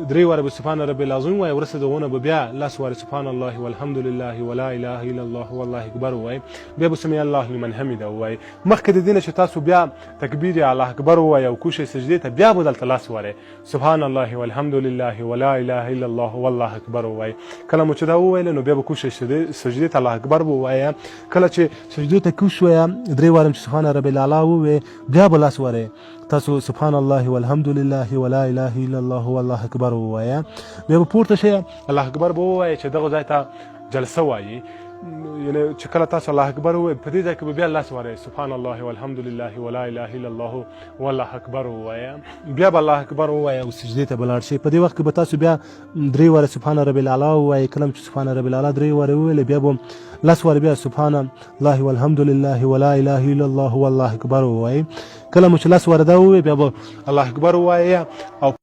درې واره به سبحان رب العظیم وایي، وروسته د هغونه به بیا لس واره سبحان الله والحمد لله ولا اله الا الله والله اکبر ووایي، بیا به سمع الله لمن حمده ووایي. مخکې د دې نه چې تاسو بیا تکبیر الله اکبر ووایي او کوشئ سجدې ته، بیا به دلته لس واره سبحان الله والحمد لله ولا اله الا الله والله اکبر ووایي. کله مو چې دا وویله نو بیا به کوشئ سجدې ته الله اکبر به ووایه. کله چې سجدې ته کوز شویه درې واره چې سبحان رب الاعلی ووایې، بیا به لس واره تاسو سبحان الله والحمد لله ولا اله الا الله والله اکبر ووایه. بیا به پورته شئ الله اکبر به ووایه چې دغه ځای ته جلسه وایي. یعنې چې کله تاسو الله اکبر ووایئ په دې ځای کې به بیا لس واره سبحان الله والحمد لله ولا اله الا الله والله اکبر ووایه. بیا به الله اکبر ووایه او سجدې ته به لاړ شئ. په دې وخت کې به تاسو بیا درې واره سبحان رب الاعلی ووایئ. کله چې سبحان رب الاعلی درې واره وویلې، بیا به لس واره بیا سبحان الله والحمد لله ولا اله الا الله والله اکبر ووایئ. کله مو چې لس واره دا ووایئ، بیا به الله اکبر ووایه او